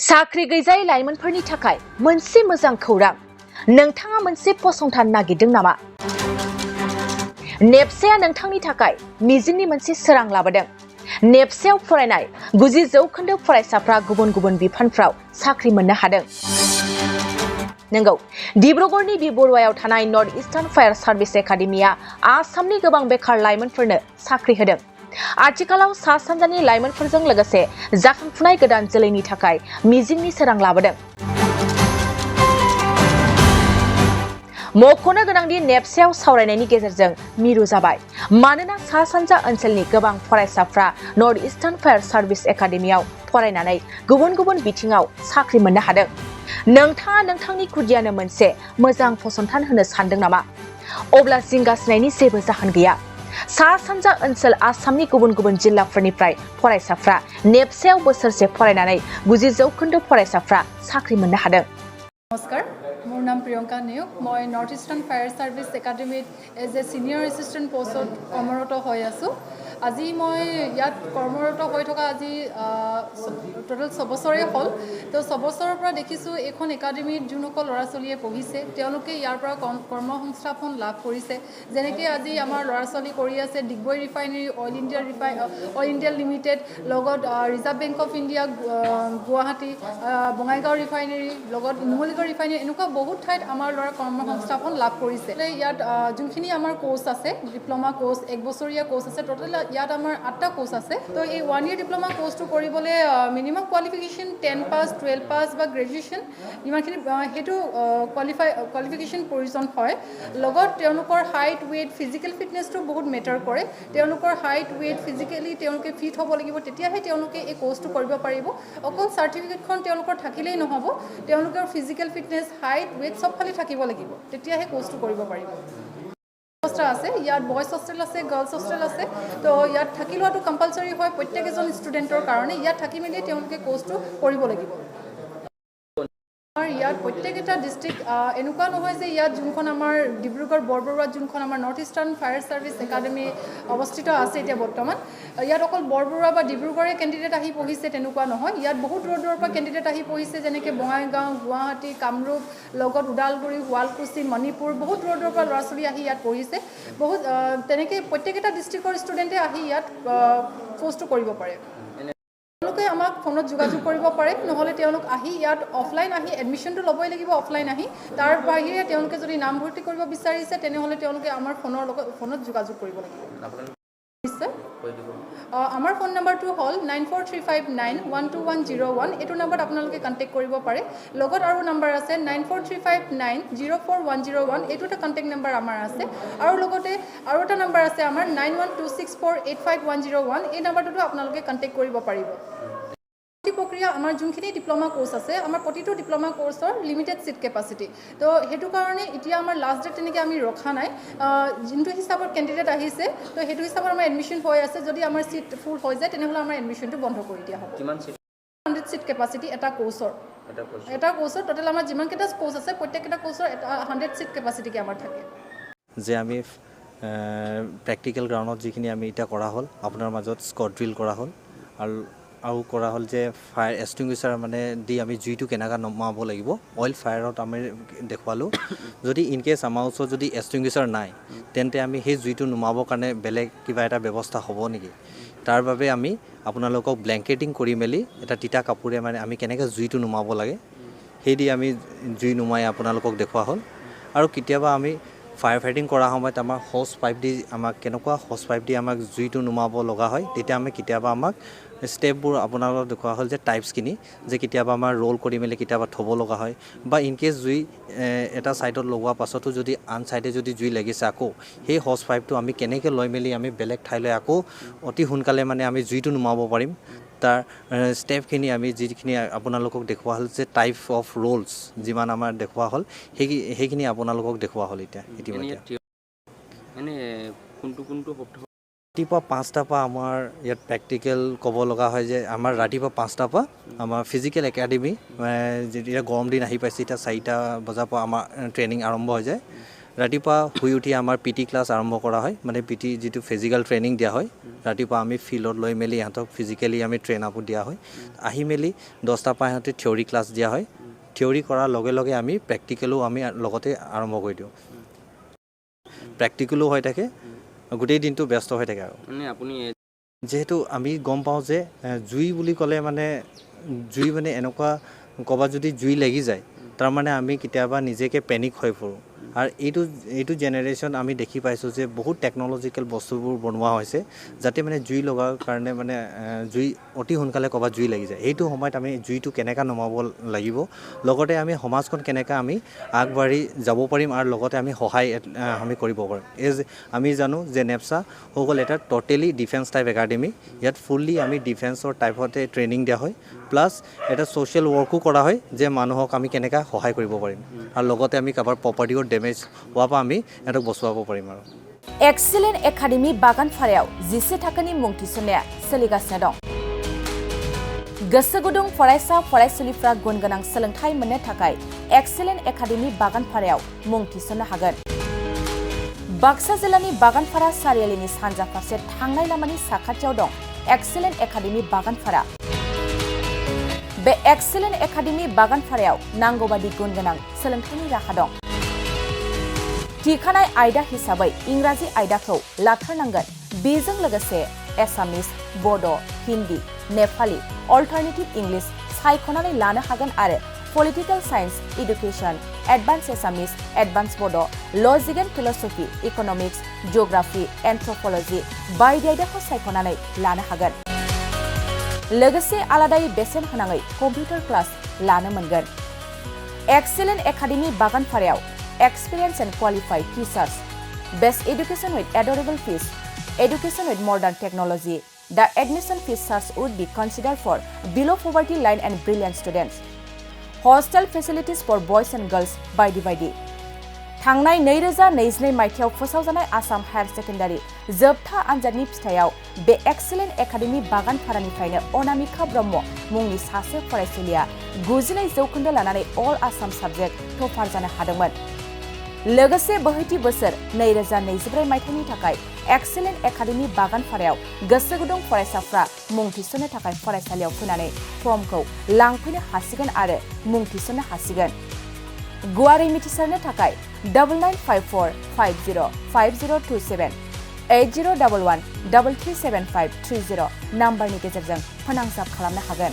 साख्रि गैजायै लाइमोनफोरनि थाखाय मोनसे मोजां खौरां नोंथाङा मोनसे फसंथान नागिरदों नामा? नेफसाया नोंथांनि थाखाय मिजिंनि मोनसे सोरां लाबोदों। नेफसायाव फरायनाय 90% फरायसाफ्रा गुबुन गुबुन बिफानफ्राव साख्रि मोननो हादों। नंगौ, डिब्रुगढ़नि बि बरुवायाव थानाय north eastern fire service academia आसामनि गोबां बेकार लाइमोनफोरनो साख्रि होदों। आथिखालाव सा सानजानि लाइमोनफोरजों लोगोसे जाखांफुनाय गोदान जोलैनि थाखाय मिजिंनि सोरां लाबोदों। मख'नो गोनांदि नेफसायाव सावरायनायनि गेजेरजों मिरु जाबाय, मानोना सा सानजा ओनसोलनि गोबां फरायसाफ्रा नर्थ इस्टार्न फायार सार्भिस एकाडेमियाव फरायनानै गुबुन गुबुन बिथिङाव साख्रि मोननो हादों। नोंथाङा नोंथांनि खुदियानो मोनसे मोजां फसंथान होनो सानदों नामा? अब्ला जिंगासिनायनि जेबो जाहोन गैया। सा सानजा ओनसोल आसामनि गुबुन गुबुन जिल्लाफोरनिफ्राय फरायसाफ्रा नेफसायाव बोसोरसे फरायनानै 90% फरायसाफ्रा साख्रि मोननो हादों। नमस्कार, मोर नाम प्रियंका नेउक। मैं नर्थ इस्टार्न फायर सार्भिस एकाडेमित एज ए सिनियर एसिस्टेंट पोस्टत कर्मरत হৈ আছো। আজি মই ইয়াত কৰ্মৰত হৈ থকা আজি টোটাল 6 বছৰে হ'ল। তো 6 বছৰৰ পৰা দেখিছোঁ এখন একাডেমিত যোনসকল ল'ৰা ছোৱালীয়ে পঢ়িছে তেওঁলোকে ইয়াৰ পৰা কৰ্মসংস্থাপন লাভ কৰিছে। যেনেকৈ আজি আমাৰ ল'ৰা ছোৱালী কৰি আছে Digboi refinery, oil India limited, লগত reserve bank of India Guwahati, Bongaigaon refinery, লগত নুমলীগড় ৰিফাইনেৰী, এনেকুৱা বহুত ঠাইত আমাৰ ল'ৰা কৰ্মসংস্থাপন লাভ কৰিছে। ইয়াত যোনখিনি আমাৰ কোৰ্চ আছে, ডিপ্ল'মা কোৰ্চ, 1 বছৰীয়া কোৰ্চ আছে, টোটেল ইয়াত আমাৰ 8টা কোৰ্চ আছে। তো এই 1 year ডিপ্ল'মা কোৰ্চটো কৰিবলৈ মিনিমাম কোৱালিফিকেশ্যন 10 পাছ, 12 পাছ বা গ্ৰেজুৱেশ্যন ইমানখিনি সেইটো কোৱালিফিকেশ্যন প্ৰয়োজন হয়। লগত তেওঁলোকৰ হাইট, ৱেইট, ফিজিকেল ফিটনেছটো বহুত মেটাৰ কৰে। তেওঁলোকৰ হাইট, ৱেইট, ফিজিকেলি তেওঁলোকে ফিট হ'ব লাগিব, তেতিয়াহে তেওঁলোকে এই কোৰ্চটো কৰিব পাৰিব। অকল চাৰ্টিফিকেটখন তেওঁলোকৰ থাকিলেই নহ'ব, তেওঁলোকৰ ফিজিকেল ফিটনেছ, হাইট, ৱেইট চব ফালে থাকিব লাগিব, তেতিয়াহে কোৰ্চটো কৰিব পাৰিব। আছে ইয়াত বয়জ হোষ্টেল আছে, গাৰ্লছ হোষ্টেল আছে। তো ইয়াত থাকি লোৱাটো কম্পালচৰি হয় প্ৰত্যেক এজন ষ্টুডেণ্টৰ কাৰণে। ইয়াত থাকি মেলি তেওঁলোকে কোৰ্চটো কৰিব লাগিব। ইয়াত প্ৰত্যেকটা ডিষ্ট্ৰিক্ট এনেকুৱা নহয় যে ইয়াত যোনখন আমাৰ ডিব্ৰুগড় বৰবৰুৱাত যোনখন আমাৰ north eastern fire service academy অৱস্থিত আছে এতিয়া বৰ্তমান, ইয়াত অকল বৰবৰুৱা বা ডিব্ৰুগড়ে কেণ্ডিডেট আহি পঢ়িছে তেনেকুৱা নহয়। ইয়াত বহুত দূৰৰ দূৰৰ পৰা কেণ্ডিডেট আহি পঢ়িছে, যেনেকৈ বঙাইগাঁও, গুৱাহাটী, কামৰূপ, লগত ওদালগুৰি, শুৱালকুছি, মণিপুৰ, বহুত দূৰৰ দূৰৰ পৰা ল'ৰা ছোৱালী আহি ইয়াত পঢ়িছে। বহুত তেনেকৈ প্ৰত্যেকটা ডিষ্ট্ৰিক্টৰ ষ্টুডেণ্টে আহি ইয়াত কোৰ্চটো কৰিব পাৰে। তেওঁলোকে আমাক ফোনত যোগাযোগ কৰিব পাৰে, নহ'লে তেওঁলোক আহি ইয়াত অফলাইন আহি এডমিশ্যনটো ল'বই লাগিব। অফলাইন আহি তাৰ বাহিৰে তেওঁলোকে যদি নামভৰ্তি কৰিব বিচাৰিছে তেনেহ'লে তেওঁলোকে আমাৰ ফোনত যোগাযোগ কৰিব লাগিব। নিশ্চয়। আমাৰ ফোন নাম্বাৰটো হ'ল 9435912101। এইটো নাম্বাৰত আপোনালোকে কণ্টেক্ট কৰিব পাৰে। লগত আৰু নাম্বাৰ আছে 9435904101। এইটো এটা কণ্টেক্ট নাম্বাৰ আমাৰ আছে। আৰু লগতে আৰু এটা নাম্বাৰ আছে আমাৰ 9126485101। এই নাম্বাৰটোতো আপোনালোকে কণ্টেক্ট কৰিব পাৰিব। প্ৰক্ৰিয়া আমাৰ যোনখিনি ডিপ্ল'মা কোৰ্চ আছে, আমাৰ প্ৰতিটো ডিপ্ল'মা কোৰ্চৰ লিমিটেড ছিট কেপাচিটি। তো সেইটো কাৰণে এতিয়া আমাৰ লাষ্ট ডেট তেনেকৈ আমি ৰখা নাই। যোনটো হিচাপত কেণ্ডিডেট আহিছে তো সেইটো হিচাপত আমাৰ এডমিশ্যন হৈ আছে। যদি আমাৰ ছিট ফুল হৈ যায় তেনেহ'লে আমাৰ এডমিশ্যনটো বন্ধ কৰি দিয়া হ'ব। 100 ছিট কেপাচিটি এটা কোৰ্চৰ। টোটেল আমাৰ যিমানকেইটা কোৰ্চ আছে প্ৰত্যেককেইটা কোৰ্চৰ 100 ছিট কেপাচিটিকৈ আমাৰ থাকে। যে আমি প্ৰেক্টিকেল গ্ৰাউণ্ডত যিখিনি আমি এতিয়া কৰা হ'ল, আপোনাৰ মাজত স্কট ড্ৰিল কৰা হ'ল আৰু কৰা হ'ল যে ফায়াৰ এক্সটিংগুইচাৰ মানে দি আমি জুইটো কেনেকৈ নমাব লাগিব, অইল ফায়াৰত আমি দেখুৱালোঁ। যদি ইনকেছ আমাৰ ওচৰত যদি এক্সটিংগুইচাৰ নাই, তেন্তে আমি সেই জুইটো নুমাবৰ কাৰণে বেলেগ কিবা এটা ব্যৱস্থা হ'ব নেকি, তাৰ বাবে আমি আপোনালোকক ব্লেংকেটিং কৰি মেলি এটা তিতা কাপোৰে মানে আমি কেনেকৈ জুইটো নুমাব লাগে সেই দি আমি জুই নুমাই আপোনালোকক দেখুওৱা হ'ল। আৰু কেতিয়াবা আমি ফায়াৰ ফাইটিং কৰাৰ সময়ত আমাৰ হজ পাইপ দি আমাক জুইটো নুমাব লগা হয়, তেতিয়া আমি কেতিয়াবা আমাক ষ্টেপবোৰ আপোনালোকক দেখুওৱা হ'ল যে টাইপছখিনি, যে কেতিয়াবা আমাৰ ৰোল কৰি মেলি কেতিয়াবা থ'ব লগা হয়, বা ইনকেছ জুই এটা ছাইডত লগোৱাৰ পাছতো যদি আন ছাইডে যদি জুই লাগিছে, আকৌ সেই হজ পাইপটো আমি কেনেকৈ লৈ মেলি আমি বেলেগ ঠাইলৈ আকৌ অতি সোনকালে মানে আমি জুইটো নুমাব পাৰিম, তাৰ ষ্টেপখিনি আমি যিখিনি আপোনালোকক দেখুওৱা হ'ল, যে টাইপ অফ ৰোলছ যিমান আমাৰ দেখুওৱা হ'ল সেইখিনি আপোনালোকক দেখুওৱা হ'ল। এতিয়া ইতিমধ্যে ৰাতিপুৱা 5টাৰ পৰা আমাৰ ইয়াত প্ৰেক্টিকেল ক'ব লগা হয় যে আমাৰ ৰাতিপুৱা 5টাৰ পৰা আমাৰ ফিজিকেল একাডেমি, যেতিয়া গৰম দিন আহি পাইছে এতিয়া 4টা বজাৰ পৰা আমাৰ ট্ৰেইনিং আৰম্ভ হৈ যায়। ৰাতিপুৱা শুই উঠি আমাৰ পিটি ক্লাছ আৰম্ভ কৰা হয় মানে পিটি যিটো ফিজিকেল ট্ৰেইনিং দিয়া হয় ৰাতিপুৱা আমি ফিল্ডত লৈ মেলি ইহঁতক ফিজিকেলি আমি ট্ৰেইন আপো দিয়া হয় আহি মেলি 10টা পৰা ইহঁতে থিয়ৰী ক্লাছ দিয়া হয় থিয়ৰী কৰাৰ লগে লগে আমি প্ৰেক্টিকেলো আমি লগতে আৰম্ভ কৰি দিওঁ প্ৰেক্টিকেলো হৈ থাকে গোটেই দিনটো ব্যস্ত হৈ থাকে আৰু মানে আপুনি যেহেতু আমি গম পাওঁ যে জুই বুলি ক'লে মানে জুই মানে এনেকুৱা ক'ৰবাত যদি জুই লাগি যায় তাৰমানে আমি কেতিয়াবা নিজকে পেনিক হৈ পৰোঁ আৰু এইটো জেনেৰেশ্যন আমি দেখি পাইছোঁ যে বহুত টেকন'লজিকেল বস্তুবোৰ বনোৱা হৈছে যাতে মানে জুই লগাৰ কাৰণে মানে জুই অতি সোনকালে ক'ৰবাত জুই লাগি যায় এইটো সময়ত আমি জুইটো কেনেকৈ নমাব লাগিব লগতে আমি সমাজখন কেনেকৈ আমি আগবাঢ়ি যাব পাৰিম আৰু লগতে আমি সহায় আমি কৰিব পাৰিম আমি জানো যে নেফচা হৈ গ'ল এটা ট'টেলি ডিফেন্স টাইপ একাডেমি ইয়াত ফুল্লি আমি ডিফেন্সৰ টাইপতে ট্ৰেইনিং দিয়া হয় প্লাছ এটা ছ'চিয়েল ৱৰ্কো কৰা হয় যে মানুহক আমি কেনেকৈ সহায় কৰিব পাৰিম আৰু লগতে আমি কাৰোবাৰ প্ৰপাৰ্টিও ডেমেজ হোৱাৰ পৰা আমি সিহঁতক বচাব পাৰিম আৰু एक्सिलेन्ट एकाडेमि बागानफारायाव 10 थाखोनि मुं थिसननाया सोलिगासिनो दं गोसो गुदुं फरायसा फरायसुलिफ्रा गुन गोनां सोलोंथाइ मोननो थाखाय एक्सिलेन्ट एकाडेमि बागानफारायाव मुं थिसननो हागोन बाक्सा जिल्लानि बागानफारा सारियालिनि सानजा फारसे थांनाय लामानि साखाथियाव दं एक्सिलेन्ट एकाडेमि बागानफारा बे एक्सिलेन्ट एकाडेमि बागानफारायाव नांगौबादि गुन गोनां सोलोंथाइनि राहा दं थिखानाय आयदा हिसाबै इंराजि आयदाखौ लाथारनांगोन बेजों लोगोसे एसामिस बड' हिन्दी नेपाली अल्टारनेटिभ इंलिश सायख'नानै लानो हागोन आरो political science education advance Assamese advance Bodo' logic and philosophy economics geography anthropology बायदि आयदाखौ सायख'नानै लानो हागोन लोगोसे आलादायै बेसेन होनाङै कम्पिउटार क्लास लानो मोनगोन एक्सिलेन्ट एकाडेमि बागानफारायाव experience and qualified teachers, best education with adorable fees, education with modern technology. The admission fees charge would be considered for below poverty line and brilliant students. Hostel facilities for boys and girls by the थांनाय 2022 मायथाइयाव फोसावजानाय Assam higher secondary जोबथा आनजादनि फिथायाव बे excellent academy बागानफारानिफ्रायनो Anamika ब्रह्म मुंनि सासे फरायसुलिया 92% लानानै अल Assam subject topper जानो हादोंमोन लोगोसे बोहैथि बोसोर 2024 मायथाइनि थाखाय एक्सिलेन्ट एकाडेमि बागानफारायाव गोसो गुदुं फरायसाफ्रा मुं थिसननो थाखाय फरायसालियाव फैनानै फर्मखौ लांफैनो हासिगोन आरो मुं थिसननो हासिगोन गुवारै मिथिसारनो थाखाय 9954505027 8011337530 नाम्बारनि गेजेरजों फोनांजाब खालामनो हागोन